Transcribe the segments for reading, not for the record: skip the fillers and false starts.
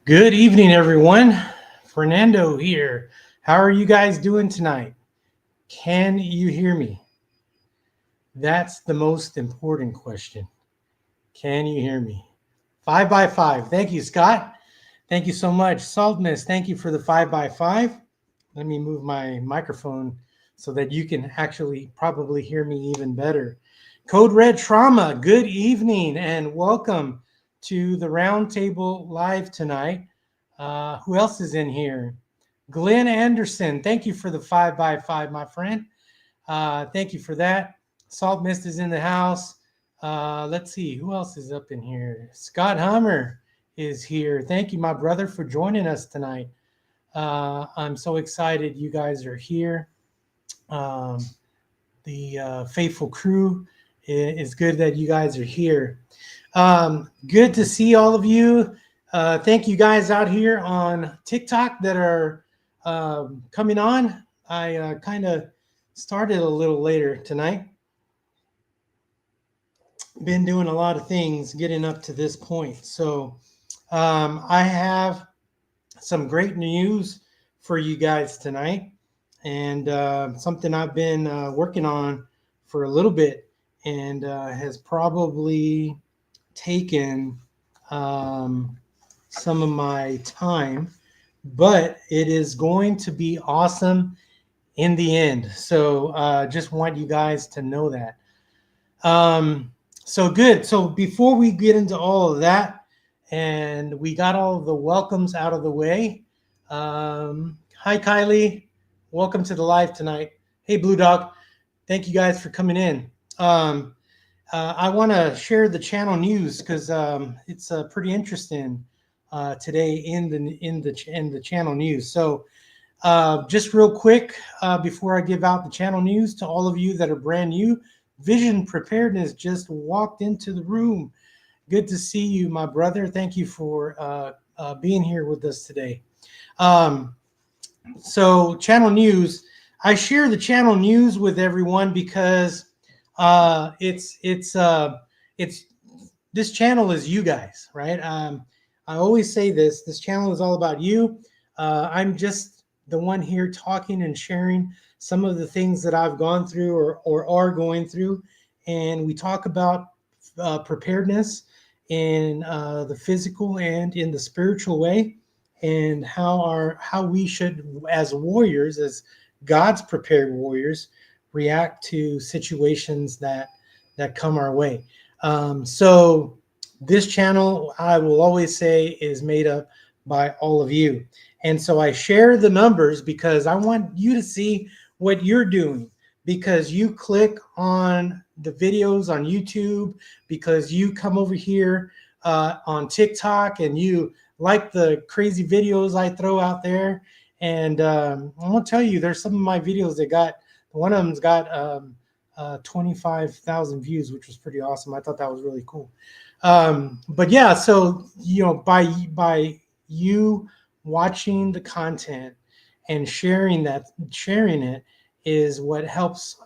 Good evening, everyone. Fernando here. How are you guys doing tonight? Can you hear me? That's the most important question. Can you hear me? 5x5. Thank you, Scott. Thank you so much. Salt Mist, thank you for the 5x5. Let me move my microphone so that you can actually probably hear me even better. Code Red Trauma, good evening and welcome to the Roundtable Live tonight. Who else is in here? Glenn Anderson, thank you for the 5x5, my friend. Thank you for that. Salt Mist is in the house. Let's see, who else is up in here? Scott Hummer is here. Thank you, my brother, for joining us tonight. I'm so excited you guys are here. Um, the faithful crew is good that you guys are here. Good to see all of you. Thank you guys out here on TikTok that are coming on. I kind of started a little later tonight. Been doing a lot of things getting up to this point. So I have some great news for you guys tonight, and something I've been working on for a little bit and has probably taken some of my time, but it is going to be awesome in the end. So just want you guys to know that. So good. So before we get into all of that, and we got all of the welcomes out of the way. Hi, Kylie. Welcome to the live tonight. Hey, Blue Dog. Thank you guys for coming in. I want to share the channel news because it's pretty interesting today in the channel news. So just real quick before I give out the channel news to all of you that are brand new, Vision Preparedness just walked into the room. Good to see you, my brother. Thank you for being here with us today. So channel news, I share the channel news with everyone because it's this channel is you guys, right? I always say this channel is all about you. I'm just the one here talking and sharing some of the things that I've gone through or are going through, and we talk about preparedness in the physical and in the spiritual way, and how we should, as warriors, as God's prepared warriors, react to situations that come our way. So this channel, I will always say, is made up by all of you. And so I share the numbers because I want you to see what you're doing, because you click on the videos on YouTube, because you come over here on TikTok and you like the crazy videos I throw out there. And I'm gonna tell you, there's some of my videos that got, one of them's got 25,000 views, which was pretty awesome. I thought that was really cool. But yeah, so by you watching the content and sharing it is what helps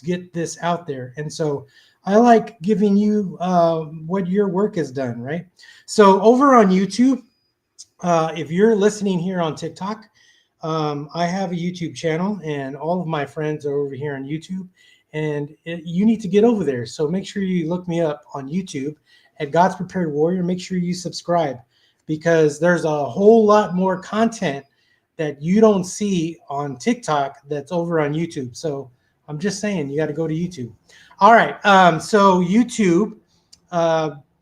get this out there. And so I like giving you what your work has done, right? So over on YouTube, if you're listening here on TikTok, I have a YouTube channel, and all of my friends are over here on YouTube, and you need to get over there. So make sure you look me up on YouTube at God's Prepared Warrior. Make sure you subscribe, because there's a whole lot more content that you don't see on TikTok that's over on YouTube. So I'm just saying, you got to go to YouTube. All right. So YouTube,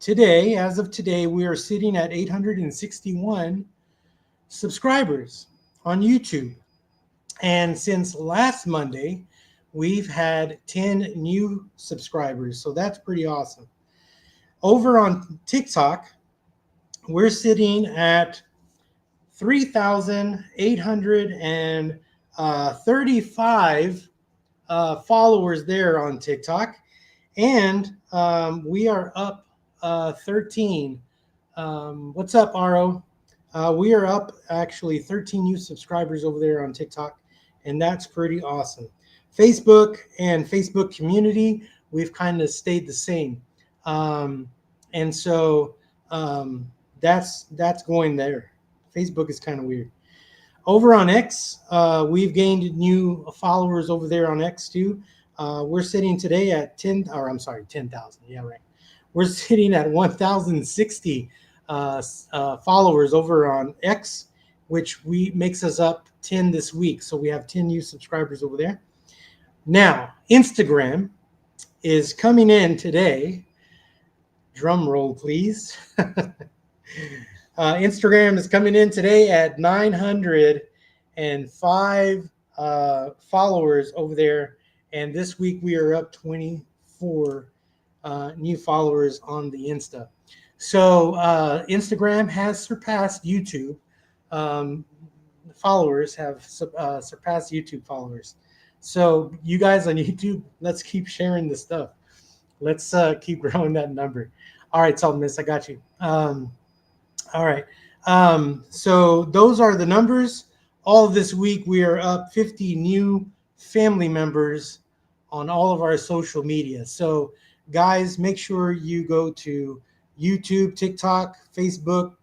today, as of today, we are sitting at 861 subscribers on YouTube. And since last Monday, we've had 10 new subscribers. So that's pretty awesome. Over on TikTok, we're sitting at 3,835 followers there on TikTok. And we are up 13. What's up, Aro? We are up actually 13 new subscribers over there on TikTok, and that's pretty awesome. Facebook and Facebook community, we've kind of stayed the same. And so that's going there. Facebook is kind of weird. Over on X, we've gained new followers over there on X too. We're sitting today at 10,000. Yeah, right. We're sitting at 1,060 followers over on X, which makes us up 10 this week. So we have 10 new subscribers over there. Now, Instagram is coming in today. Drum roll, please. Instagram is coming in today at 905 followers over there. And this week we are up 24 new followers on the Insta. So Instagram has surpassed YouTube. Followers have surpassed YouTube followers. So you guys on YouTube, let's keep sharing this stuff. Let's keep growing that number. All right, Salt Miss, I got you. All right. So those are the numbers. All this week, we are up 50 new family members on all of our social media. So guys, make sure you go to YouTube, TikTok, Facebook,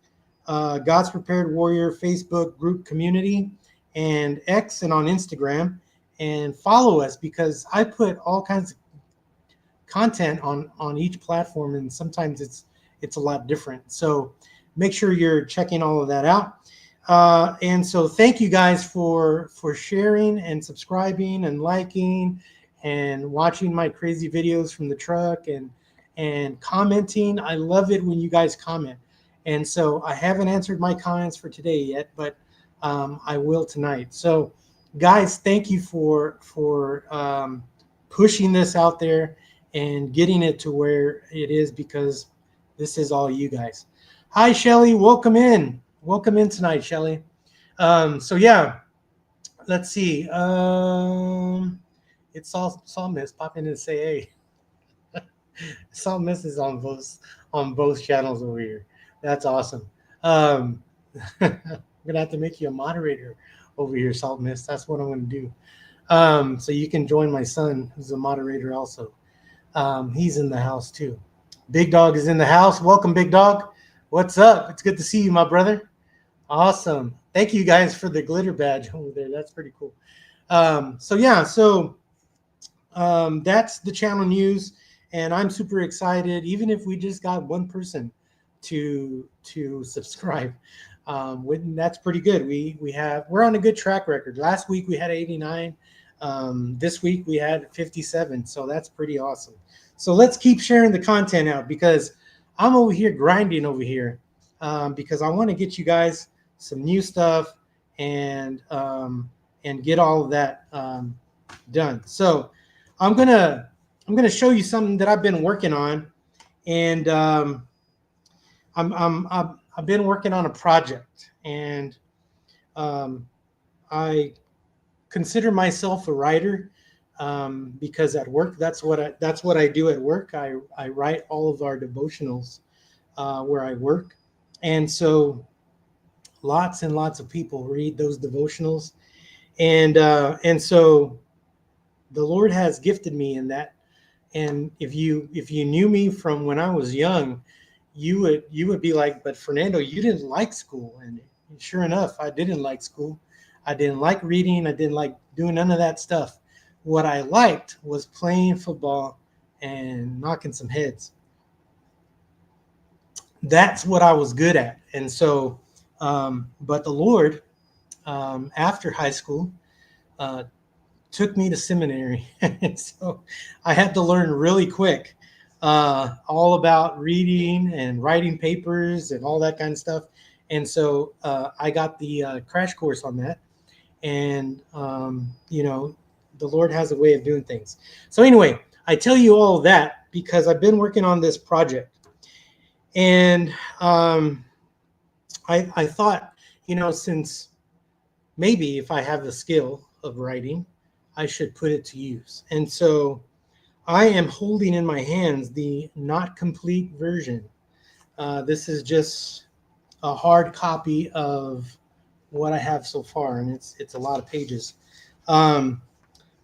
God's Prepared Warrior Facebook group community, and X, and on Instagram, and follow us, because I put all kinds of content on each platform, and sometimes it's a lot different. So make sure you're checking all of that out. And so thank you guys for sharing and subscribing and liking and watching my crazy videos from the truck and commenting. I love it when you guys comment. And so I haven't answered my comments for today yet, but I will tonight. So guys, thank you for pushing this out there and getting it to where it is, because this is all you guys. Hi, Shelly. Welcome in. Welcome in tonight, Shelly. So yeah, let's see. It's Salt Miss. Pop in and say hey. Salt Miss is on both channels over here. That's awesome. I'm gonna have to make you a moderator over here, Salt Miss. That's what I'm gonna do. So you can join my son, who's a moderator also. He's in the house too. Big Dog is in the house. Welcome, Big Dog. What's up? It's good to see you, my brother. Awesome. Thank you guys for the glitter badge over there. That's pretty cool. So that's the channel news, and I'm super excited. Even if we just got one person to subscribe, that's pretty good. We're on a good track record. Last week we had 89. This week we had 57. So that's pretty awesome. So let's keep sharing the content out, because I'm over here grinding over here, because I want to get you guys some new stuff and get all of that done. So I'm gonna show you something that I've been working on, and I've been working on a project, and I consider myself a writer, because at work that's what I do at work. I write all of our devotionals where I work, and so lots and lots of people read those devotionals, and so the Lord has gifted me in that. And if you knew me from when I was young, you would be like, but Fernando, you didn't like school. And sure enough, I didn't like school. I didn't like reading. I didn't like doing none of that stuff. What I liked was playing football and knocking some heads. That's what I was good at. And so, but the Lord, after high school, took me to seminary. And so I had to learn really quick all about reading and writing papers and all that kind of stuff. And so I got the crash course on that. And, the Lord has a way of doing things. So anyway, I tell you all of that because I've been working on this project. And I thought, since maybe if I have the skill of writing, I should put it to use. And so I am holding in my hands the not complete version. This is just a hard copy of what I have so far, and it's a lot of pages.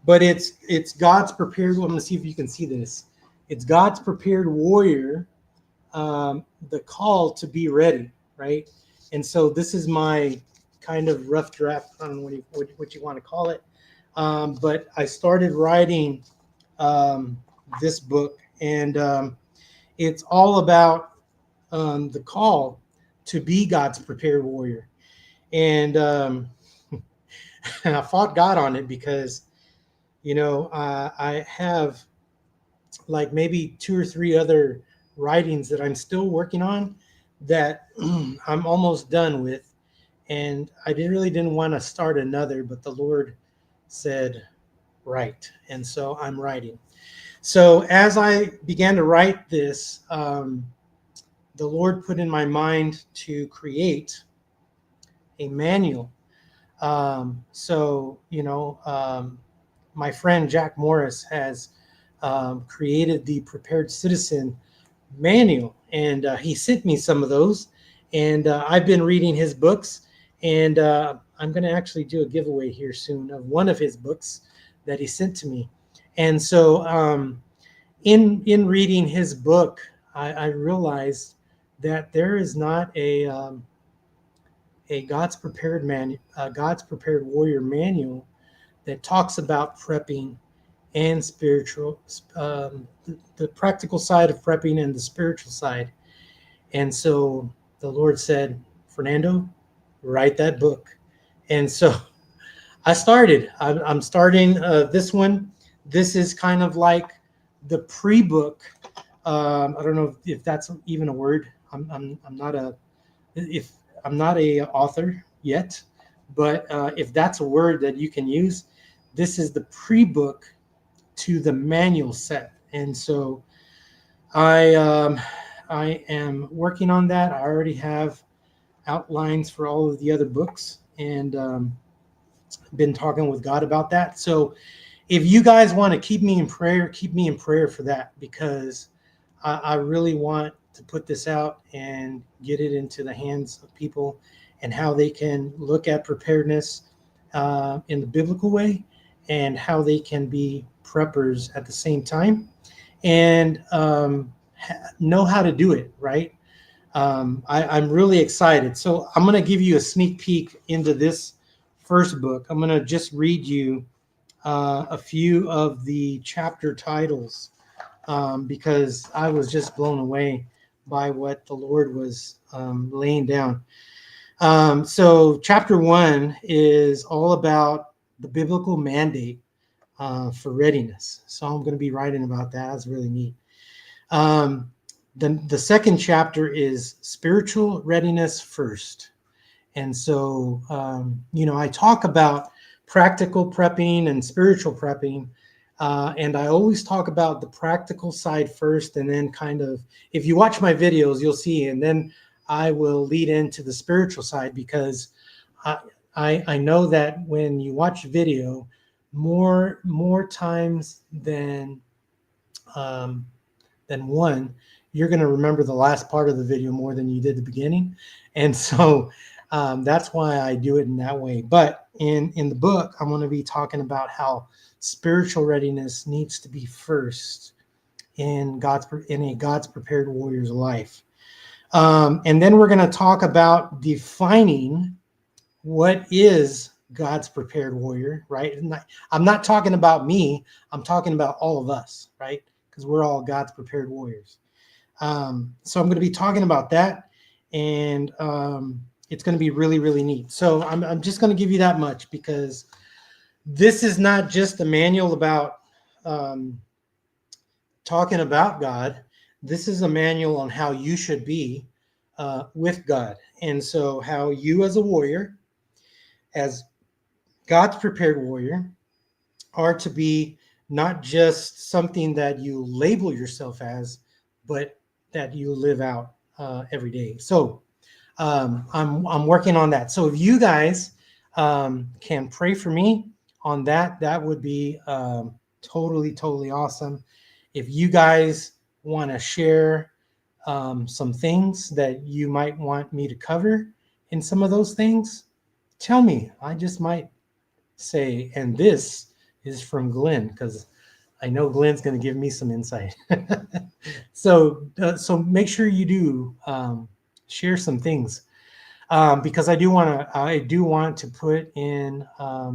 But it's God's prepared. I'm going to see if you can see this. It's God's prepared warrior, the call to be ready. right? And so this is my kind of rough draft. I don't know what you want to call it. But I started writing this book, and it's all about the call to be God's prepared warrior. And and I fought God on it because, I have like maybe 2 or 3 other writings that I'm still working on that I'm almost done with. And I didn't want to start another, but the Lord said, write. And so I'm writing. So as I began to write this, the Lord put in my mind to create a manual. My friend Jack Morris has created the Prepared Citizen manual, and he sent me some of those. And I've been reading his books, and I'm going to actually do a giveaway here soon of one of his books that he sent to me. And so in reading his book, I realized that there is not a God's prepared God's prepared warrior manual that talks about prepping and spiritual, the practical side of prepping and the spiritual side. And so the Lord said, Fernando, write that book. And so I started. I'm starting this one. This is kind of like the pre-book. I don't know if that's even a word. I'm not a author yet, but if that's a word that you can use, this is the pre-book to the manual set. And so I am working on that. I already have outlines for all of the other books, and been talking with God about that. So if you guys want to keep me in prayer for that, because I really want to put this out and get it into the hands of people, and how they can look at preparedness in the biblical way, and how they can be preppers at the same time, and know how to do it right. I'm really excited. So I'm going to give you a sneak peek into this first book. I'm going to just read you a few of the chapter titles, because I was just blown away by what the Lord was laying down. So chapter 1 is all about the biblical mandate for readiness. So I'm going to be writing about that. That's really neat. The second chapter is spiritual readiness first. And so, I talk about practical prepping and spiritual prepping. And I always talk about the practical side first, and then kind of, if you watch my videos, you'll see, and then I will lead into the spiritual side, because I know that when you watch video, more times than one, you're going to remember the last part of the video more than you did the beginning. And so that's why I do it in that way. But in the book, I'm going to be talking about how spiritual readiness needs to be first in a God's prepared warrior's life. And then we're going to talk about defining what is God's prepared warrior, right? I'm not talking about me. I'm talking about all of us, right? Because we're all God's prepared warriors. So I'm going to be talking about that, and it's going to be really, really neat. So I'm just going to give you that much, because this is not just a manual about talking about God. This is a manual on how you should be with God. And so how you as a warrior, as God's prepared warrior, are to be not just something that you label yourself as, but that you live out every day. So I'm working on that. So if you guys can pray for me on that, that would be totally awesome. If you guys want to share some things that you might want me to cover in some of those things, tell me. I just might say, and this is from Glenn, because I know Glenn's going to give me some insight. So make sure you do share some things because I do want to put in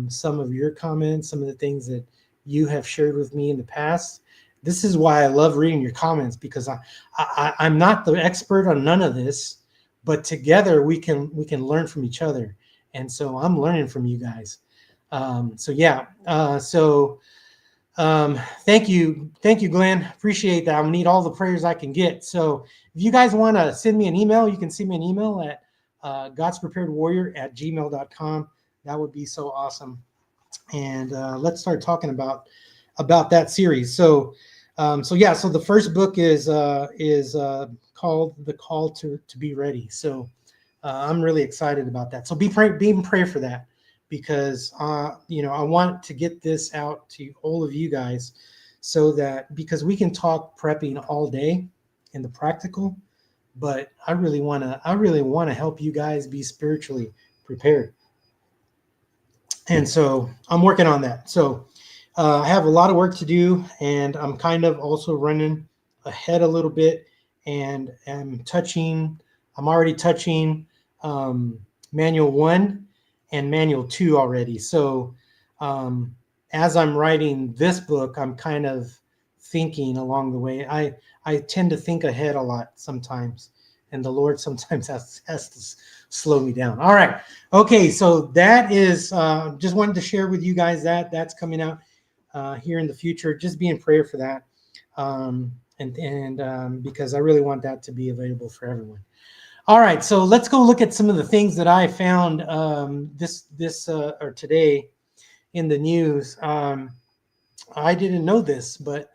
some of your comments, some of the things that you have shared with me in the past. This is why I love reading your comments, because I'm not the expert on none of this, but together we can learn from each other, and so I'm learning from you guys. So yeah, thank you, Glenn. Appreciate that. I'm gonna need all the prayers I can get. So if you guys want to send me an email, you can send me an email at godspreparedwarrior@gmail.com. That would be so awesome. And let's start talking about that series. So the first book is called The Call to Be Ready. So I'm really excited about that. So be in prayer for that, because I want to get this out to all of you guys, so that, because we can talk prepping all day in the practical, but I really want to help you guys be spiritually prepared. And so I'm working on that. So I have a lot of work to do, and I'm kind of also running ahead a little bit, and I'm already touching manual 1 and manual 2 already. So as I'm writing this book, I'm kind of thinking along the way. I tend to think ahead a lot sometimes, and the Lord sometimes has to slow me down. All right. Okay. So that is, just wanted to share with you guys that's coming out here in the future. Just be in prayer for that. Because I really want that to be available for everyone. All right. So let's go look at some of the things that I found or today in the news. I didn't know this, but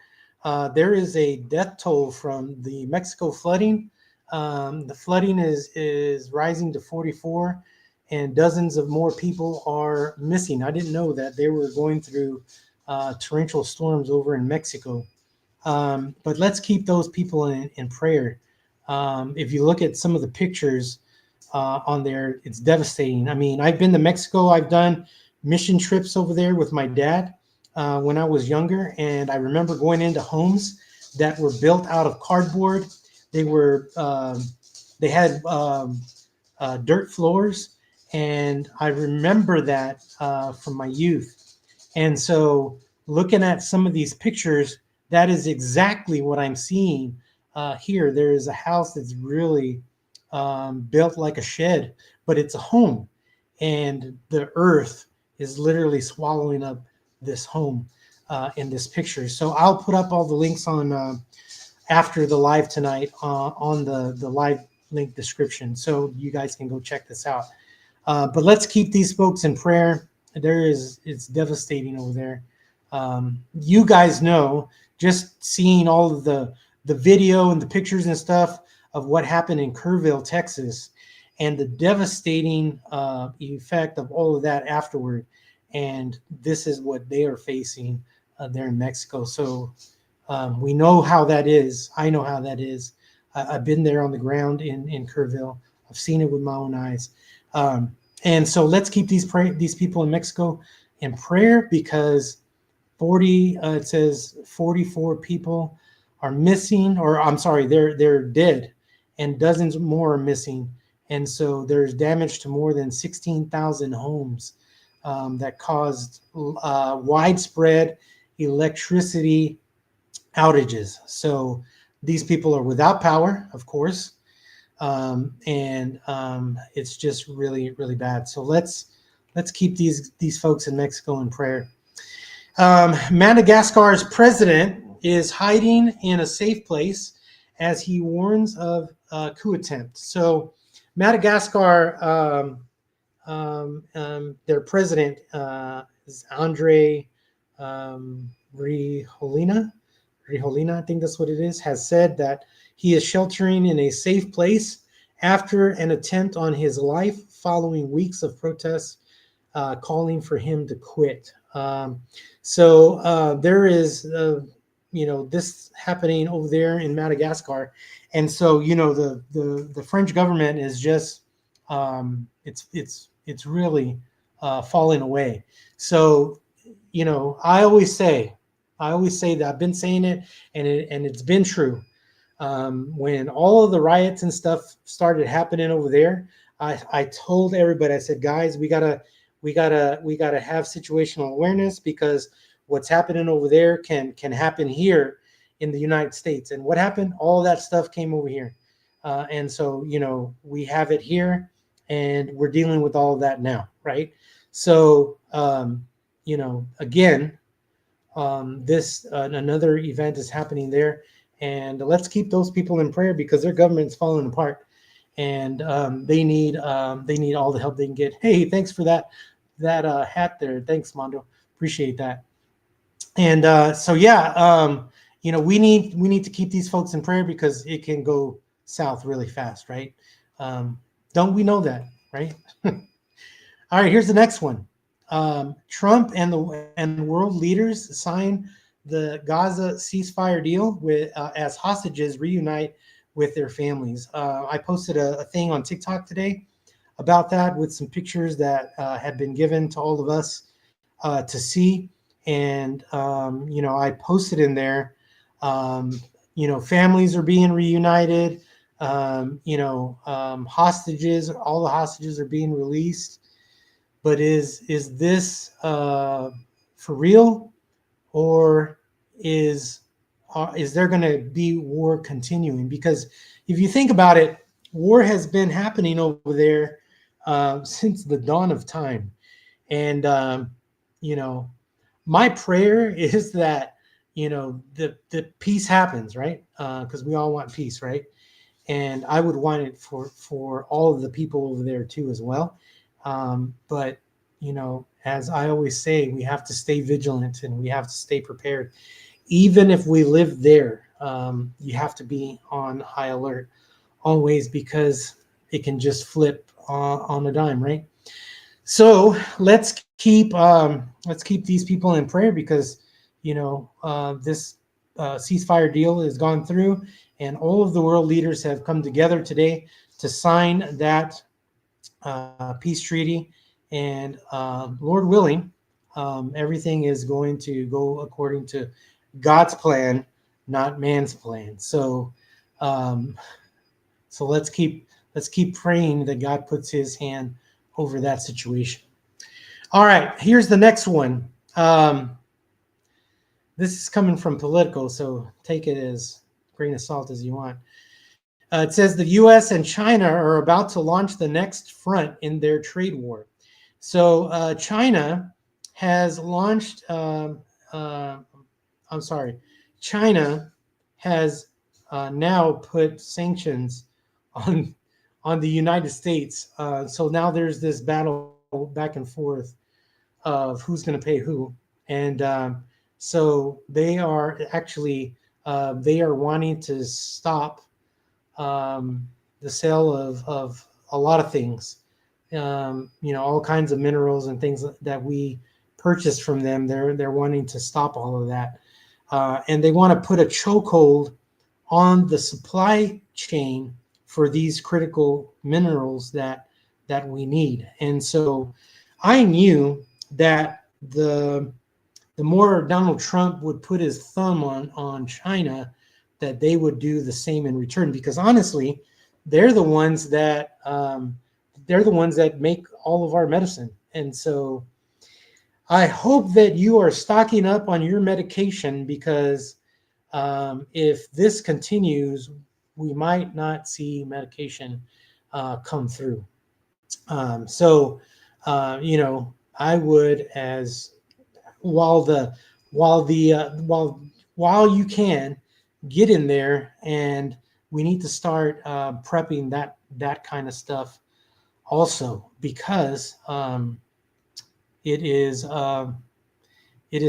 there is a death toll from the Mexico flooding. The flooding is rising to 44, and dozens of more people are missing. I didn't know that they were going through torrential storms over in Mexico. But let's keep those people in prayer. If you look at some of the pictures on there, it's devastating. I mean, I've been to Mexico. I've done mission trips over there with my dad when I was younger, and I remember going into homes that were built out of cardboard. They had dirt floors, and I remember that from my youth. And so looking at some of these pictures, that is exactly what I'm seeing here. There is a house that's really built like a shed, but it's a home, and the earth is literally swallowing up this home in this picture. So I'll put up all the links on after the live tonight on the live link description, so you guys can go check this out. But let's keep these folks in prayer. It's devastating over there. You guys know, just seeing all of the video and the pictures and stuff of what happened in Kerrville, Texas, and the devastating effect of all of that afterward. And this is what they are facing there in Mexico. So we know how that is. I know how that is. I've been there on the ground in Kerrville. I've seen it with my own eyes. And so let's keep these people in Mexico in prayer, because it says 44 people are missing, or I'm sorry, they're dead, and dozens more are missing. And so there's damage to more than 16,000 homes that caused widespread electricity outages. So these people are without power, of course, and it's just really, really bad. So let's keep these folks in Mexico in prayer. Madagascar's president is hiding in a safe place as he warns of a coup attempt. So Madagascar, their president is Andre Riholina, I think that's what it is, has said that he is sheltering in a safe place after an attempt on his life following weeks of protests calling for him to quit. So there is, this happening over there in Madagascar, and so the French government is just it's really falling away. So I always say that I've been saying it, and it's been true. When all of the riots and stuff started happening over there, I told everybody, I said, guys, we gotta have situational awareness, because what's happening over there can happen here in the United States. And what happened? All that stuff came over here. And so, we have it here, and we're dealing with all of that now, right? So, again, this another event is happening there, and let's keep those people in prayer, because their government's falling apart, and they need all the help they can get. Hey, thanks for that hat there. Thanks, Mondo. Appreciate that. And so yeah, we need to keep these folks in prayer, because it can go south really fast, right? Don't we know that, right? All right, here's the next one. Trump and world leaders sign the Gaza ceasefire deal with as hostages reunite with their families. I posted a thing on TikTok today about that, with some pictures that had been given to all of us to see. And I posted in there, families are being reunited. Hostages, all the hostages are being released. But is this for real, or is there going to be war continuing? Because if you think about it, war has been happening over there since the dawn of time. And my prayer is that the peace happens, right? Because we all want peace, right? And I would want it for all of the people over there too as well. But as I always say, we have to stay vigilant, and we have to stay prepared. Even if we live there, you have to be on high alert always, because it can just flip on a dime, right? So let's keep these people in prayer, because this ceasefire deal has gone through, and all of the world leaders have come together today to sign that peace treaty. And Lord willing, everything is going to go according to God's plan, not man's plan. So let's keep praying that God puts His hand over that situation. All right, here's the next one. This is coming from Politico, so take it as a grain of salt as you want. It says the U.S. and China are about to launch the next front in their trade war. So China has launched. China has now put sanctions on the United States. So now there's this battle back and forth of who's going to pay who, and so they are actually they are wanting to stop the sale of a lot of things, all kinds of minerals and things that we purchased from them. They're wanting to stop all of that, and they want to put a chokehold on the supply chain for these critical minerals that we need. And so I knew that the more Donald Trump would put his thumb on China, that they would do the same in return, because honestly, they're the ones that make all of our medicine. And so I hope that you are stocking up on your medication, because if this continues, we might not see medication come through. I would, as while you can, get in there, and we need to start prepping that kind of stuff also, because it is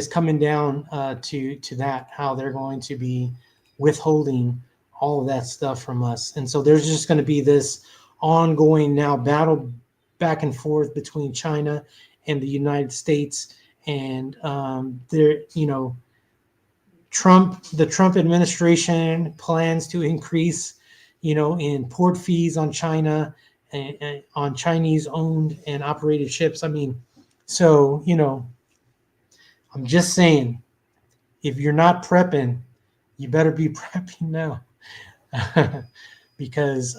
coming down to that, how they're going to be withholding all of that stuff from us. And so there's just going to be this ongoing now battle back and forth between China and the United States. And the Trump administration plans to increase, import fees on China and on Chinese owned and operated ships. I mean, so, I'm just saying, if you're not prepping, you better be prepping now. because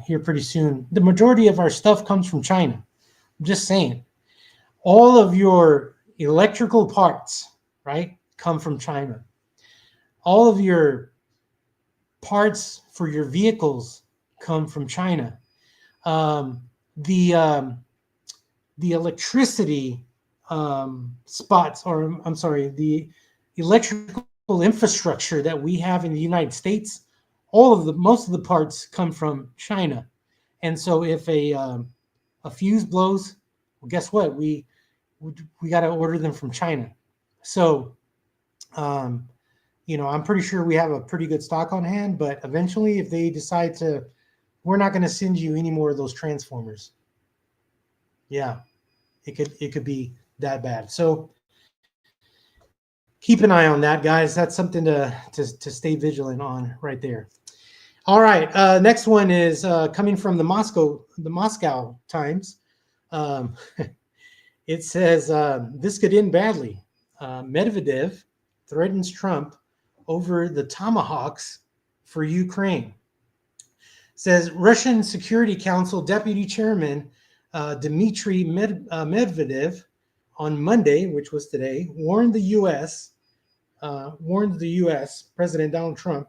here pretty soon, the majority of our stuff comes from China. I'm just saying, all of your electrical parts, right, come from China. All of your parts for your vehicles come from China. Um, the the electricity spots, or I'm sorry, the electrical infrastructure that we have in the United States, most of the parts come from China. And so if a fuse blows, well, guess what? We got to order them from China. So um, I'm pretty sure we have a pretty good stock on hand, but eventually, if they decide to, we're not going to send you any more of those transformers. Yeah, it could be that bad. So keep an eye on that, guys. That's something to stay vigilant on right there. All right, next one is coming from the Moscow Times. Um, it says this could end badly. Medvedev threatens Trump over the tomahawks for Ukraine. Says Russian Security Council Deputy Chairman Dmitry Medvedev on Monday, which was today, warned the U.S. President Donald Trump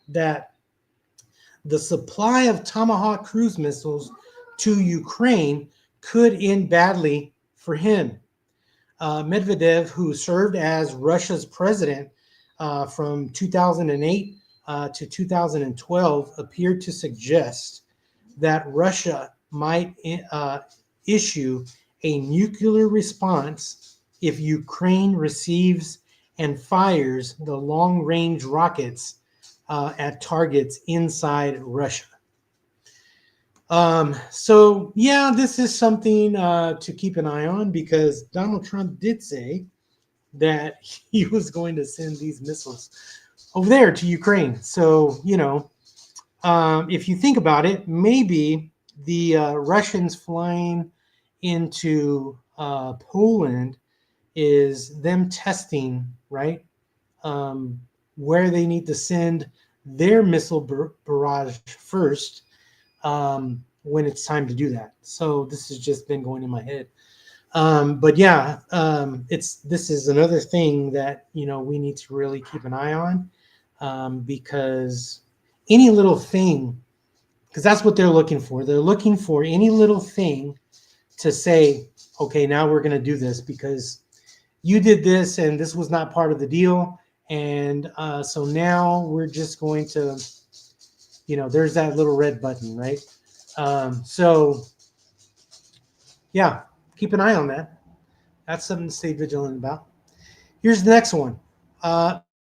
that the supply of Tomahawk cruise missiles to Ukraine could end badly for him. Medvedev, who served as Russia's president from 2008 to 2012, appeared to suggest that Russia might issue a nuclear response if Ukraine receives and fires the long-range rockets at targets inside Russia. So yeah, this is something to keep an eye on, because Donald Trump did say that he was going to send these missiles over there to Ukraine. So, if you think about it, maybe the Russians flying into Poland is them testing, right, where they need to send their missile barrage first when it's time to do that. So this has just been going in my head. But yeah, this is another thing that we need to really keep an eye on, because any little thing, because that's what they're looking for. They're looking for any little thing to say, okay, now we're going to do this because you did this and this was not part of the deal. And so now we're just going to, there's that little red button, right? So yeah, keep an eye on that. That's something to stay vigilant about. Here's the next one.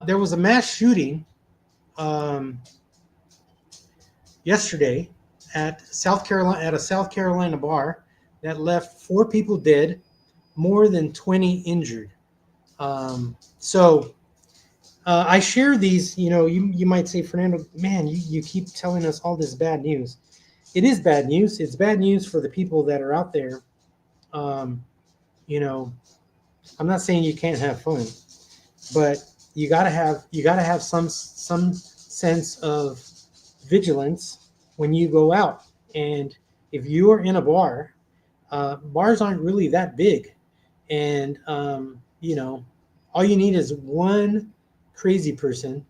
There was a mass shooting yesterday at a South Carolina bar that left 4 people dead, more than 20 injured. So I share these. You might say, Fernando, man, you keep telling us all this bad news. It is bad news. It's bad news for the people that are out there. I'm not saying you can't have fun, but you gotta have some sense of vigilance when you go out. And if you are in a bar, bars aren't really that big, and all you need is one crazy person,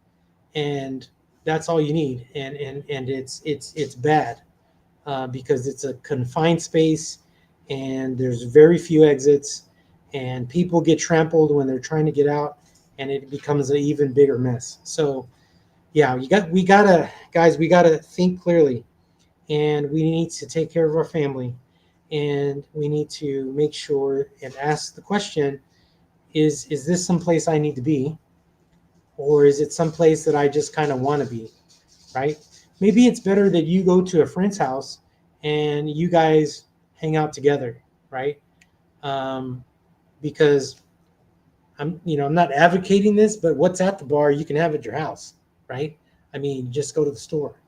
and that's all you need. And it's bad because it's a confined space, and there's very few exits, and people get trampled when they're trying to get out, and it becomes an even bigger mess. So yeah, we gotta think clearly, and we need to take care of our family, and we need to make sure and ask the question, is this someplace I need to be, or is it someplace that I just kind of want to be, right? Maybe it's better that you go to a friend's house and you guys hang out together, right? Because I'm not advocating this, but what's at the bar you can have at your house, right? I mean, just go to the store.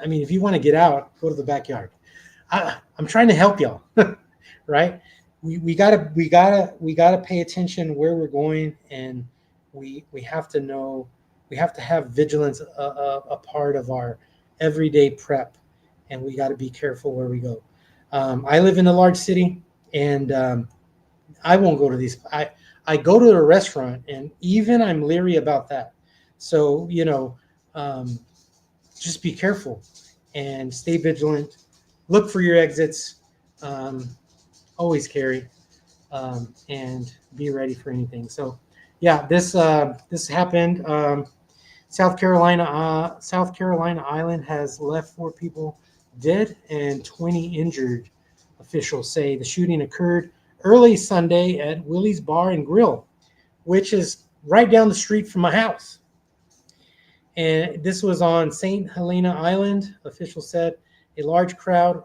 If you want to get out, go to the backyard. I'm trying to help y'all, right? We gotta pay attention where we're going, and we have to know we have to have vigilance a part of our everyday prep, and we got to be careful where we go. I live in a large city, and I won't go to these. I go to a restaurant, and even I'm leery about that. So um, just be careful and stay vigilant. Look for your exits. Um, always carry, and be ready for anything. So, yeah, this happened. South Carolina Island has left 4 people dead and 20 injured. Officials say the shooting occurred early Sunday at Willie's Bar and Grill, which is right down the street from my house. And this was on St. Helena Island. Officials said a large crowd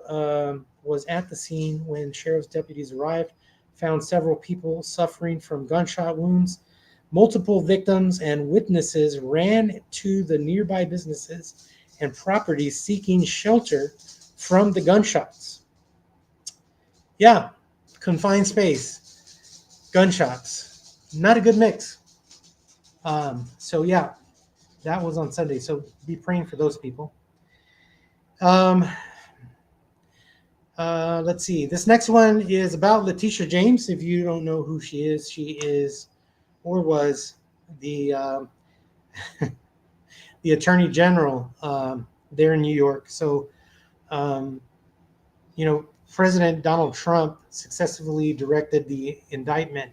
was at the scene when sheriff's deputies arrived, found several people suffering from gunshot wounds. Multiple victims and witnesses ran to the nearby businesses and properties seeking shelter from the gunshots. Yeah, confined space, gunshots, not a good mix. So yeah, that was on Sunday. So be praying for those people. Um, let's see. This next one is about Letitia James. If you don't know who she is or was the the Attorney General there in New York. So, um, President Donald Trump successfully directed the indictment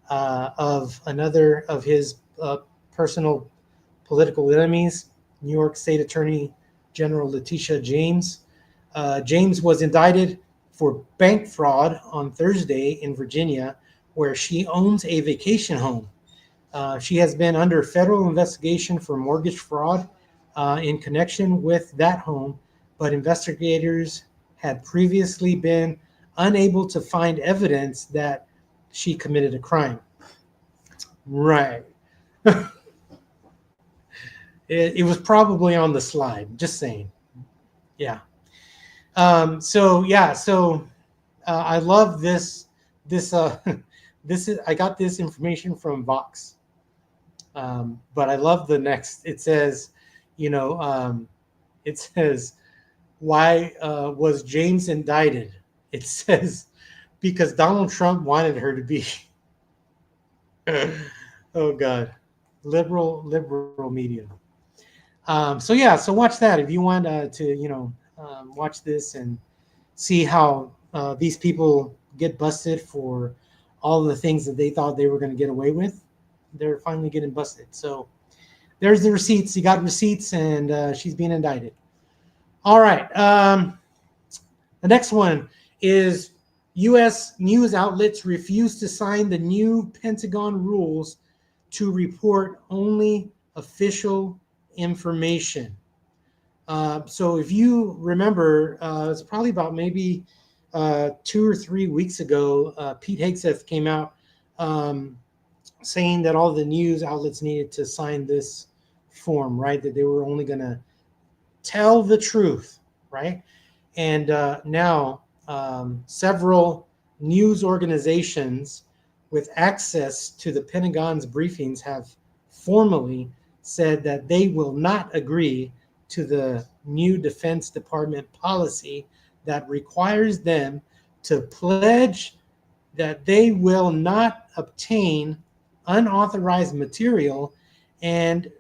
of another of his personal political enemies, New York State Attorney General Letitia James. James was indicted for bank fraud on Thursday in Virginia, where she owns a vacation home. She has been under federal investigation for mortgage fraud in connection with that home, but investigators had previously been unable to find evidence that she committed a crime. Right. It was probably on the slide, just saying. Yeah. So I love this. This is I got this information from Vox. But I love the next. It says, it says, why was James indicted? It says, because Donald Trump wanted her to be. Oh God, liberal media. So watch that if you want to watch this and see how these people get busted for all the things that they thought they were going to get away with. They're finally getting busted. So there's the receipts. You got receipts, and she's being indicted. All right. The next one is U.S. news outlets refuse to sign the new Pentagon rules to report only official information. So if you remember, it's probably about maybe 2 or 3 weeks ago, Pete Hegseth came out saying that all the news outlets needed to sign this form, right? That they were only going to tell the truth, right? And now several news organizations with access to the Pentagon's briefings have formally said that they will not agree to the new Defense Department policy that requires them to pledge that they will not obtain unauthorized material and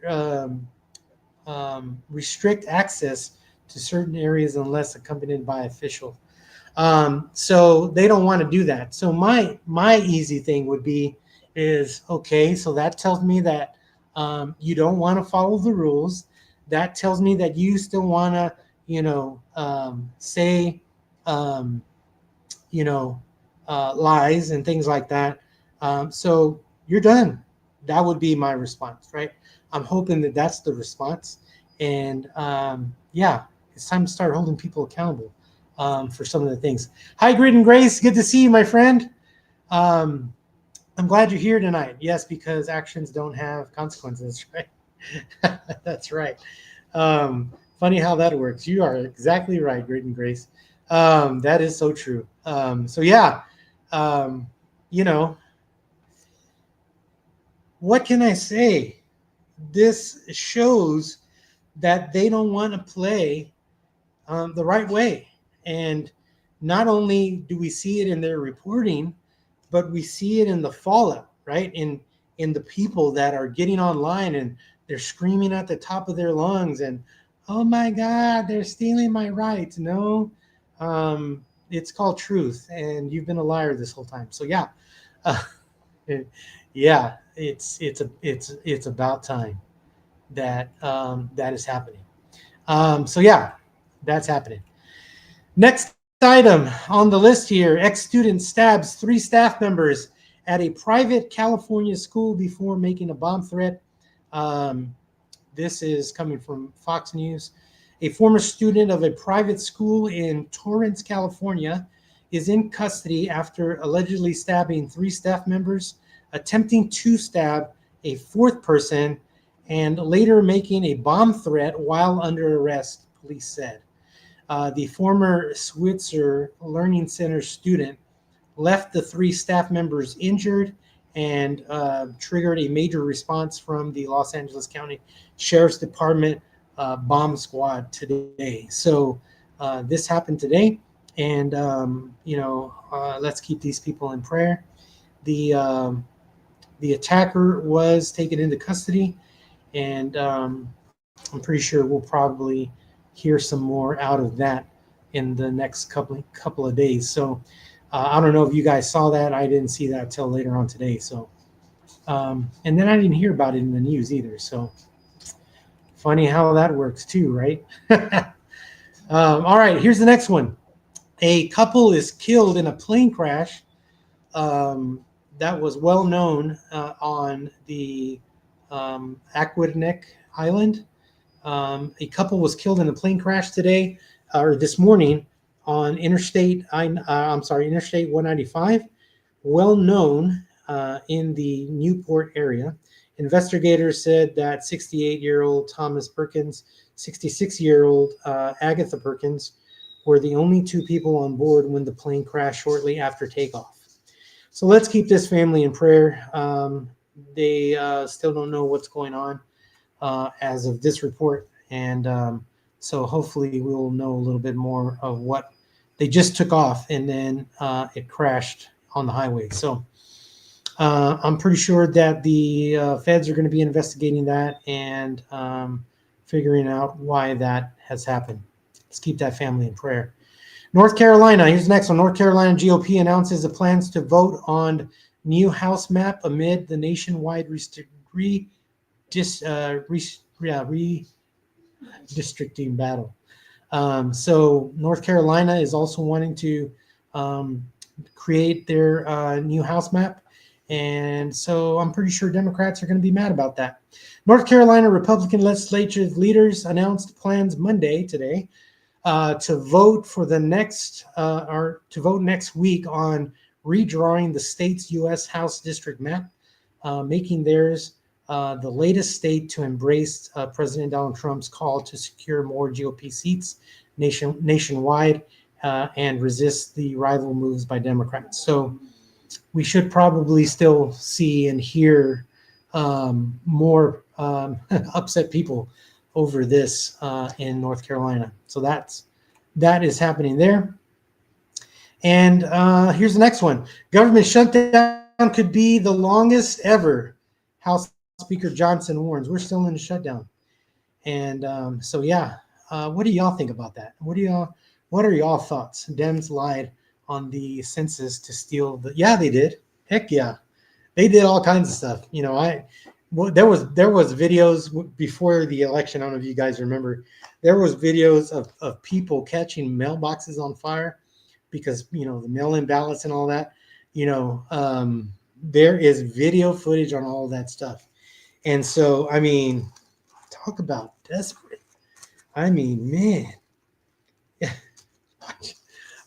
restrict access to certain areas unless accompanied by official. So they don't want to do that. So my easy thing would be is, okay, so that tells me that you don't want to follow the rules. That tells me that you still want to, say, lies and things like that. So you're done. That would be my response, right? I'm hoping that that's the response. And it's time to start holding people accountable for some of the things. Hi, Grit and Grace. Good to see you, my friend. I'm glad you're here tonight. Yes, because actions don't have consequences, right? That's right. Funny how that works. You are exactly right, Grit and Grace. That is so true. What can I say? this shows that they don't want to play the right way. And not only do we see it in their reporting, but we see it in the fallout, right? In the people that are getting online and they're screaming at the top of their lungs and, oh my God, they're stealing my rights. No, it's called truth, and you've been a liar this whole time. So yeah, uh, yeah, it's about time that that is happening. So yeah, that's happening. Next item on the list here, ex-student stabs 3 staff members at a private California school before making a bomb threat. Um, this is coming from Fox News. A former student of a private school in Torrance, California, is in custody after allegedly stabbing 3 staff members, attempting to stab a 4th person, and later making a bomb threat while under arrest, police said. The former Switzer Learning Center student left the 3 staff members injured and triggered a major response from the Los Angeles County Sheriff's Department bomb squad today. So this happened today, and let's keep these people in prayer. The attacker was taken into custody, and I'm pretty sure we'll probably hear some more out of that in the next couple of days. So I don't know if you guys saw that. I didn't see that till later on today. So and then I didn't hear about it in the news either. So funny how that works too, right? All right, here's the next one. A couple is killed in a plane crash that was well known on the Aquidneck Island. A couple was killed in a plane crash today or this morning on Interstate 195, well known in the Newport area. Investigators said that 68-year-old Thomas Perkins, 66-year-old Agatha Perkins were the only 2 people on board when the plane crashed shortly after takeoff. So let's keep this family in prayer. They still don't know what's going on as of this report. And so hopefully we'll know a little bit more of what they just took off and then it crashed on the highway. So I'm pretty sure that the feds are going to be investigating that and figuring out why that has happened. Let's keep that family in prayer. North Carolina, here's the next one. North Carolina GOP announces the plans to vote on new House map amid the nationwide redistricting battle. So North Carolina is also wanting to create their new House map. And so I'm pretty sure Democrats are going to be mad about that. North Carolina Republican legislative leaders announced plans Monday today to vote for the next next week on redrawing the state's U.S. House district map, making theirs the latest state to embrace President Donald Trump's call to secure more GOP seats nationwide and resist the rival moves by Democrats. So we should probably still see and hear more upset people over this in North Carolina. So that is happening there. And here's the next one. Government shutdown could be the longest ever. House Speaker Johnson warns. We're still in a shutdown. And so, yeah, what do y'all think about that? What are y'all thoughts? Dems lied on the census to steal the, yeah, they did. Heck yeah. They did all kinds of stuff. You know, there was videos before the election. I don't know if you guys remember. There was videos of people catching mailboxes on fire because, you know, the mail-in ballots and all that. You know, there is video footage on all that stuff. And so, I mean, talk about desperate. I mean, man,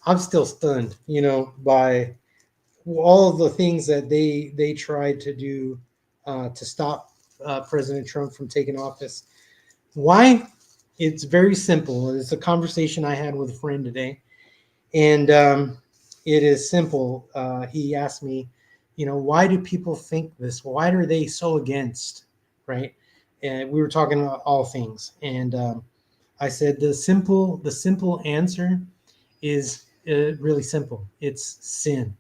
I'm still stunned, you know, by all of the things that they tried to do to stop President Trump from taking office. Why? It's very simple. It's a conversation I had with a friend today, and it is simple. He asked me, you know, why do people think this? Why are they so against, right? and we were talking about all things. And I said the simple answer is really simple. It's sin.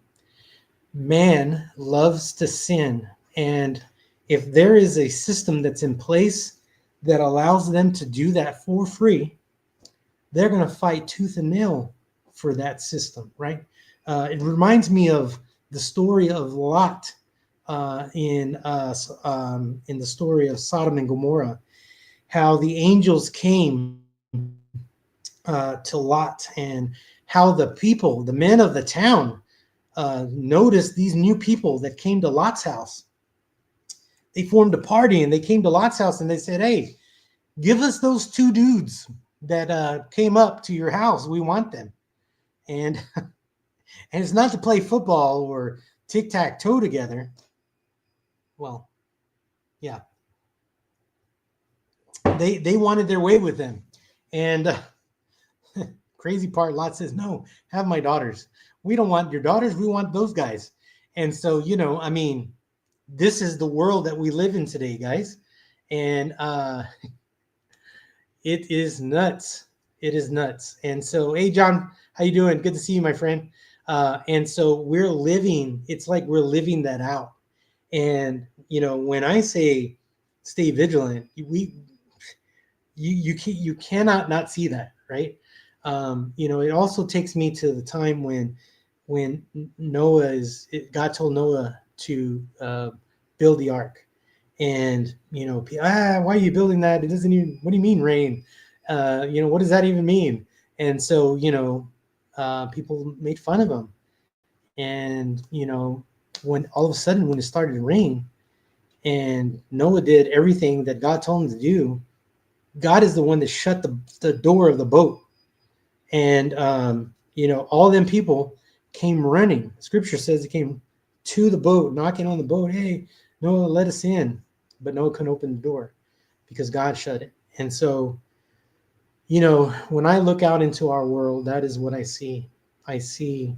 Man loves to sin, and if there is a system that's in place that allows them to do that for free, they're going to fight tooth and nail for that system, right? It reminds me of the story of Lot in the story of Sodom and Gomorrah, how the angels came to Lot, and how the people, the men of the town, noticed these new people that came to Lot's house. They formed a party and they came to Lot's house and they said, "Hey, give us those two dudes that came up to your house. We want them." And and it's not to play football or tic-tac-toe together. Well, yeah, they wanted their way with them. And crazy part, Lot says, "No, have my daughters. We don't want your daughters. We want those guys." And so, I mean, this is the world that we live in today, guys. And it is nuts. It is nuts. And so, hey, John, how you doing? Good to see you, my friend. And so we're living, it's like we're living that out. And, when I say stay vigilant, you cannot not see that, right? It also takes me to the time when God told Noah to build the ark. And, why are you building that? It doesn't even, what do you mean rain? What does that even mean? And so, people made fun of him. And, when all of a sudden, when it started to rain and Noah did everything that God told him to do, God is the one that shut the door of the boat. And, all them people came running. Scripture says it came to the boat, knocking on the boat. "Hey, Noah, let us in." But Noah couldn't open the door because God shut it. And so, when I look out into our world, that is what I see. I see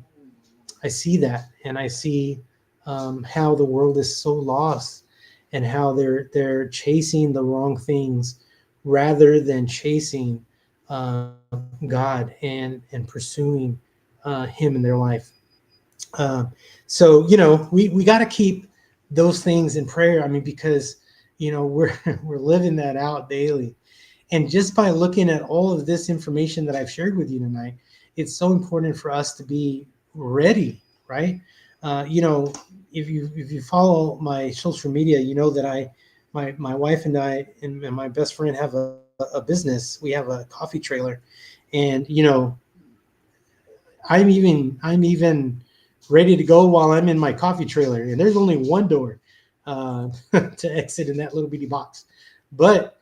that, and I see how the world is so lost, and how they're chasing the wrong things rather than chasing God and pursuing Him in their life. So we got to keep those things in prayer. I mean, because we're living that out daily. And just by looking at all of this information that I've shared with you tonight, it's so important for us to be ready, right? If you follow my social media, you know that my wife and I and my best friend have a business. We have a coffee trailer, and I'm even ready to go while I'm in my coffee trailer, and there's only one door to exit in that little bitty box. But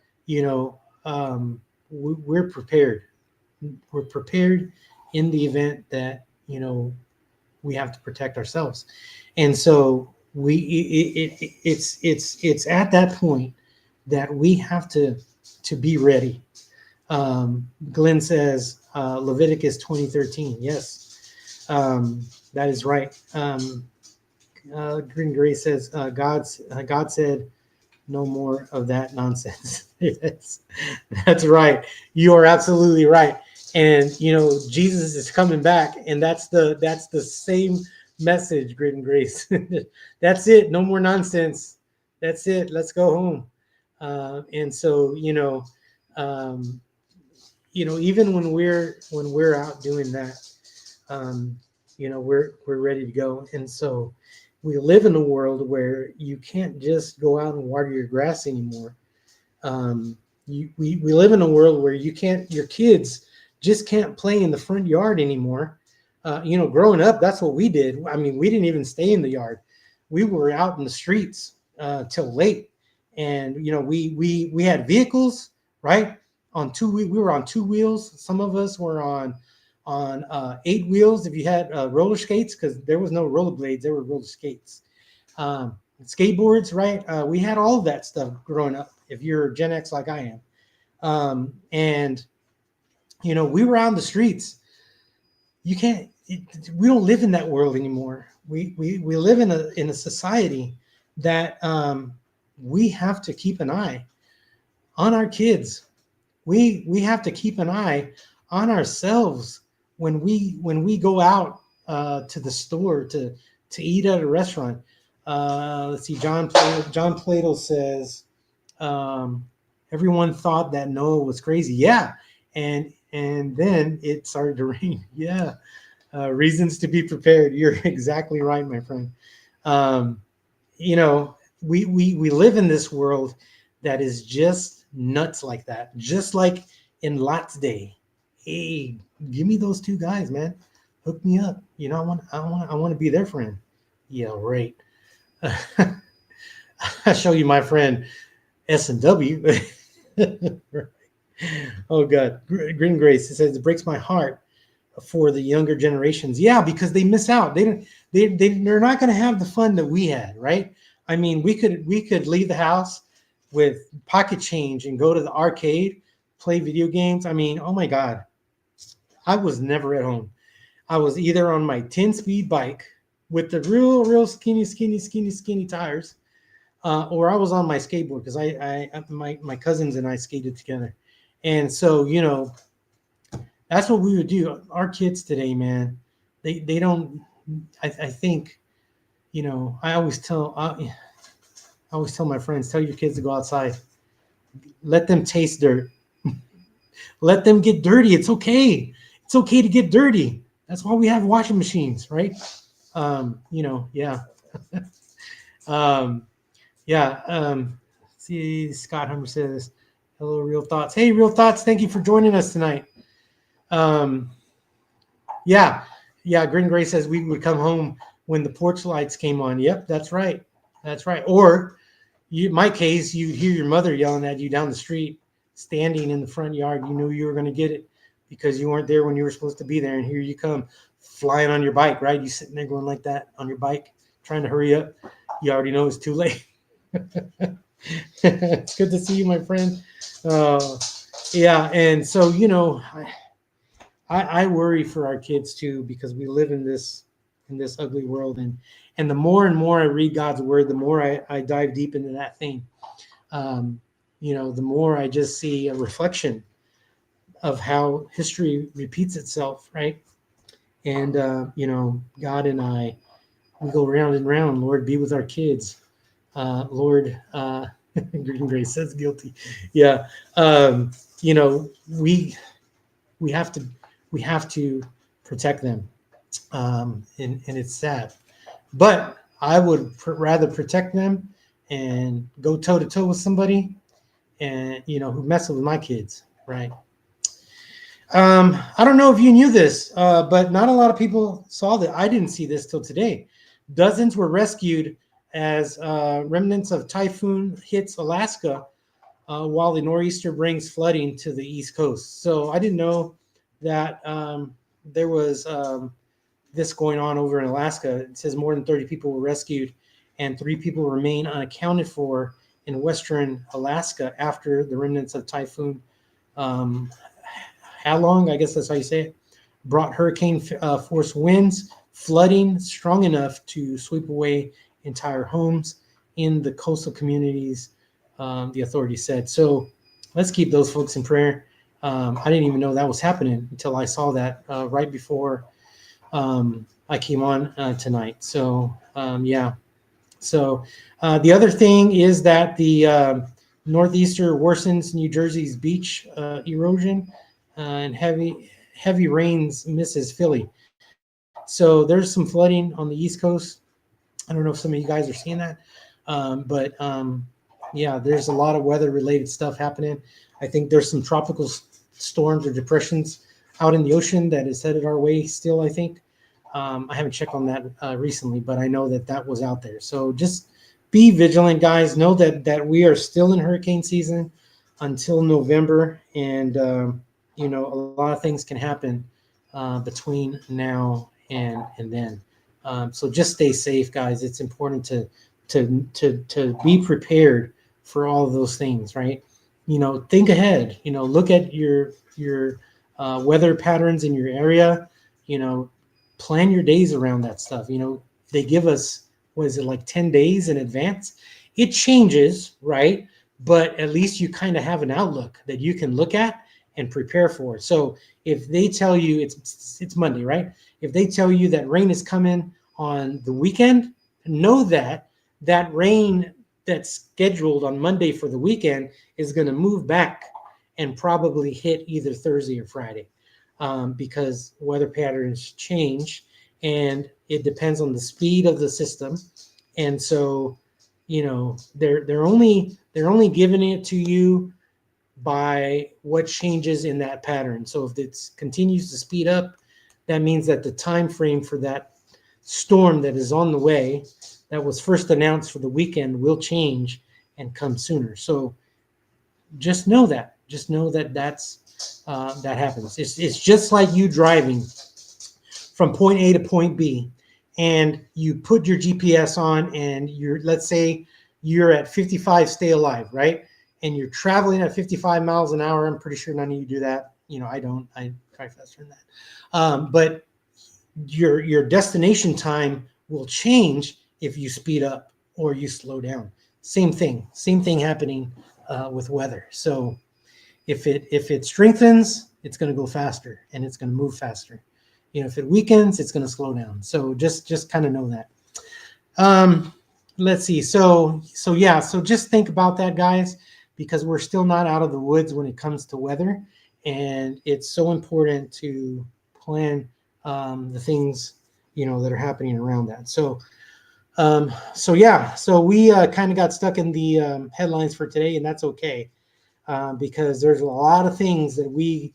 we're prepared. We're prepared in the event that we have to protect ourselves. And so it's at that point that we have to be ready. Glenn says Leviticus 20:13. Yes, that is right. Green Gray says God said no more of that nonsense. Yes, that's right. You are absolutely right. And Jesus is coming back, and that's the same message, Grit and Grace. That's it. No more nonsense. That's it. Let's go home. And so even when we're out doing that, we're ready to go. And so we live in a world where you can't just go out and water your grass anymore. We live in a world where your kids just can't play in the front yard anymore. Growing up, that's what we did. I mean, we didn't even stay in the yard. We were out in the streets till late. And, we had vehicles, right? We were on 2 wheels. Some of us were on 8 wheels if you had roller skates, because there was no rollerblades, there were roller skates. Skateboards, right? We had all of that stuff growing up, if you're Gen X like I am. And we were out in the streets. We don't live in that world anymore. We live in a society that we have to keep an eye on our kids. We have to keep an eye on ourselves when we go out to the store to eat at a restaurant. Let's see. John Plato says everyone thought that Noah was crazy. Yeah, and then it started to rain. Yeah, reasons to be prepared. You're exactly right, my friend. Um, you know, we live in this world that is just nuts like that. Just like in Lot's day. Hey, give me those two guys, man. Hook me up. You know, I want to be their friend. Yeah, right. I show you my friend S&W. Oh God, Green Grace. It says it breaks my heart for the younger generations. Yeah, because they miss out. They're not going to have the fun that we had, right? I mean, we could leave the house with pocket change and go to the arcade, play video games. I mean, oh my God, I was never at home. I was either on my 10-speed bike with the real skinny tires, or I was on my skateboard because my cousins and I skated together, and so that's what we would do. Our kids today, man, they don't. I think I always tell my friends, tell your kids to go outside, let them taste dirt, let them get dirty. It's okay. It's okay to get dirty. That's why we have washing machines, right? Yeah. um, yeah. See, Scott Hummer says, hello, Real Thoughts. Hey, Real Thoughts. Thank you for joining us tonight. Um, yeah. Grin Gray says we would come home when the porch lights came on. Yep, that's right. That's right. Or my case, you hear your mother yelling at you down the street, standing in the front yard. You knew you were going to get it because you weren't there when you were supposed to be there. And here you come flying on your bike, right? You sitting there going like that on your bike, trying to hurry up. You already know it's too late. It's good to see you, my friend. Yeah. And so, I worry for our kids too, because we live in this ugly world. And the more and more I read God's word, the more I dive deep into that thing. The more I just see a reflection of how history repeats itself, right? And God and I, we go round and round. Lord, be with our kids. Lord, Green Grace says guilty. Yeah. We have to protect them. And it's sad. But I would rather protect them and go toe to toe with somebody and who messes with my kids, right? I don't know if you knew this, but not a lot of people saw that. I didn't see this till today. Dozens were rescued as remnants of typhoon hits Alaska, while the nor'easter brings flooding to the East Coast. So I didn't know that there was this going on over in Alaska. It says more than 30 people were rescued and 3 people remain unaccounted for in western Alaska after the remnants of typhoon Halong, I guess that's how you say it, brought hurricane force winds, flooding strong enough to sweep away entire homes in the coastal communities, the authorities said. So let's keep those folks in prayer. I didn't even know that was happening until I saw that right before I came on tonight. So yeah. So the other thing is that the northeaster worsens New Jersey's beach erosion, and heavy rains misses Philly. So there's some flooding on the East Coast. I don't know if some of you guys are seeing that, but yeah, there's a lot of weather-related stuff happening. I think there's some tropical storms or depressions out in the ocean that is headed our way still, I think. I haven't checked on that recently, but I know that was out there. So just be vigilant, guys. Know that we are still in hurricane season until November, and a lot of things can happen between now and then. So just stay safe, guys. It's important to be prepared for all of those things, right? Think ahead. Look at your weather patterns in your area. Plan your days around that stuff. They give us, what is it, like 10 days in advance? It changes, right? but at least you kind of have an outlook that you can look at and prepare for. So if they tell you it's Monday, right? If they tell you that rain is coming on the weekend, know that that rain that's scheduled on Monday for the weekend is going to move back and probably hit either Thursday or Friday, because weather patterns change and it depends on the speed of the system. And so, they're only giving it to you by what changes in that pattern. So if it continues to speed up, that means that the time frame for that storm that is on the way, that was first announced for the weekend, will change and come sooner. So just know that. Just know that that happens. It's just like you driving from point A to point B, and you put your GPS on, and let's say you're at 55, stay alive, right? And you're traveling at 55 miles an hour. I'm pretty sure none of you do that. I don't. I try faster than that. But your destination time will change if you speed up or you slow down. Same thing happening with weather. So if it strengthens, it's going to go faster and it's going to move faster. If it weakens, it's going to slow down. So just kind of know that. Let's see. So just think about that, guys, because we're still not out of the woods when it comes to weather, and it's so important to plan the things that are happening around that. So we kind of got stuck in the headlines for today, and that's okay, because there's a lot of things that we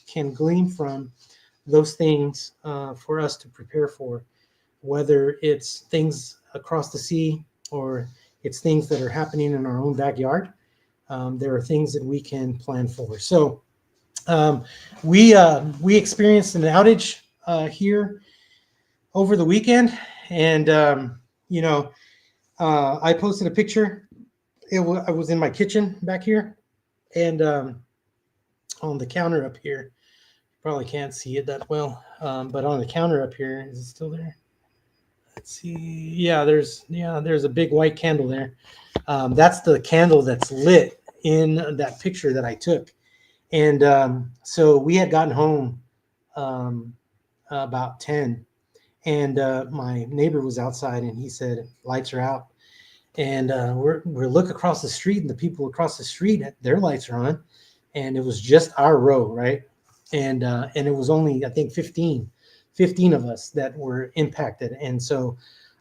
can glean from those things for us to prepare for, whether it's things across the sea or it's things that are happening in our own backyard. There are things that we can plan for. So we experienced an outage here over the weekend, and I posted a picture. I was in my kitchen back here, and on the counter up here, probably can't see it that well, but on the counter up here, is it still there? Let's see. Yeah, there's a big white candle there. That's the candle that's lit in that picture that I took. And so we had gotten home about 10, and my neighbor was outside, and he said lights are out. And we're look across the street, and the people across the street, their lights are on, and it was just our row, right? And it was only, I think, 15 of us that were impacted. And so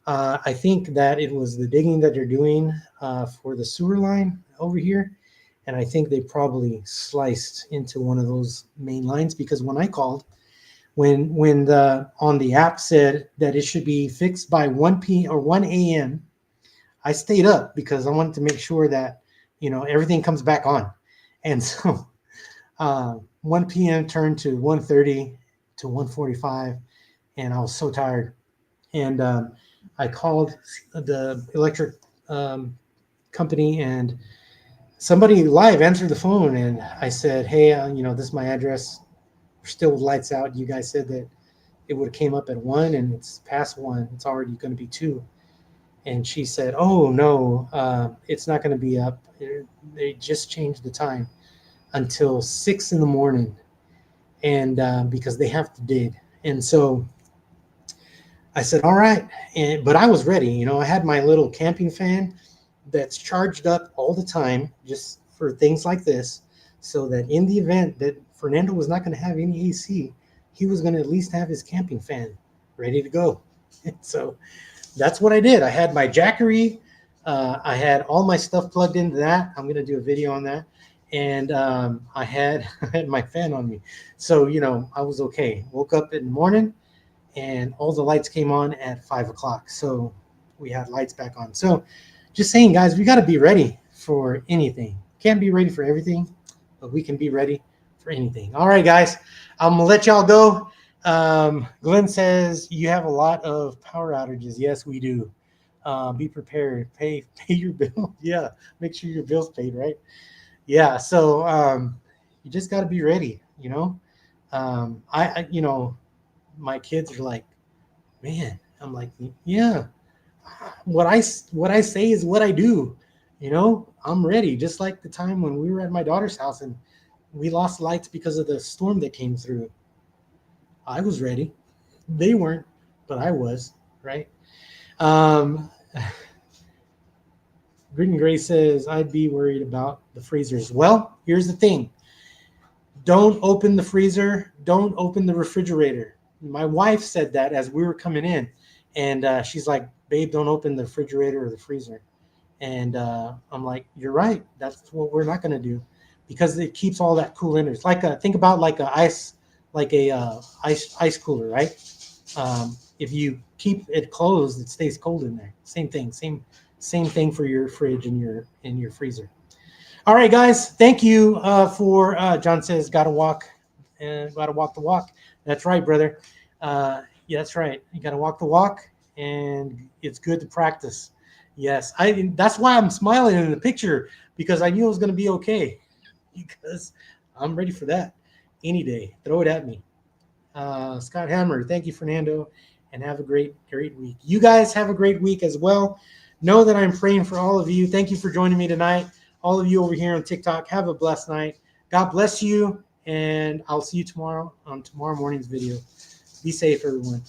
I think that it was the digging that they're doing for the sewer line over here. And I think they probably sliced into one of those main lines, because when I called, when on the app said that it should be fixed by 1 p.m. or 1 a.m., I stayed up because I wanted to make sure that everything comes back on. And so 1 p.m. turned to 1:30 to 1:45, and I was so tired. And I called the electric company, and somebody live answered the phone, and I said, hey, this is my address. We're still with lights out. You guys said that it would have came up at 1, and it's past 1. It's already going to be 2. And she said, oh, no, it's not going to be up. They just changed the time until 6 in the morning, and because they have to dig. And so I said, all right. But I was ready. I had my little camping fan that's charged up all the time just for things like this, so that in the event that Fernando was not going to have any AC, he was going to at least have his camping fan ready to go. So that's what I did. I had my Jackery. I had all my stuff plugged into that. I'm going to do a video on that. And I had my fan on me. So, I was okay. Woke up in the morning, and all the lights came on at 5 o'clock. So we had lights back on. So just saying, guys, we got to be ready for anything. Can't be ready for everything, but we can be ready for anything. All right, guys, I'm going to let y'all go. Glenn says you have a lot of power outages. Yes, we do. Be prepared. Pay your bill. Yeah, make sure your bill's paid, right? Yeah. So you just got to be ready. My kids are like, man. I'm like, yeah. What I say is what I do. You know, I'm ready. Just like the time when we were at my daughter's house and we lost lights because of the storm that came through. I was ready. They weren't, but I was, right? Um, Grit and Gray says, I'd be worried about the freezers. Well, here's the thing. Don't open the freezer. Don't open the refrigerator. My wife said that as we were coming in. And she's like, babe, don't open the refrigerator or the freezer. And I'm like, you're right. That's what we're not going to do because it keeps all that cool in there. It's like think about like a ice cooler, right? If you keep it closed, it stays cold in there. Same thing. Same thing for your fridge and your freezer. All right, guys. Thank you for John says gotta walk and gotta walk the walk. That's right, brother. Yeah, that's right. You gotta walk the walk, and it's good to practice. Yes, I. That's why I'm smiling in the picture because I knew it was gonna be okay because I'm ready for that any day. Throw it at me. Scott Hammer, thank you, Fernando, and have a great week. You guys have a great week as well. Know that I'm praying for all of you. Thank you for joining me tonight. All of you over here on TikTok, have a blessed night. God bless you, and I'll see you tomorrow on tomorrow morning's video. Be safe, everyone.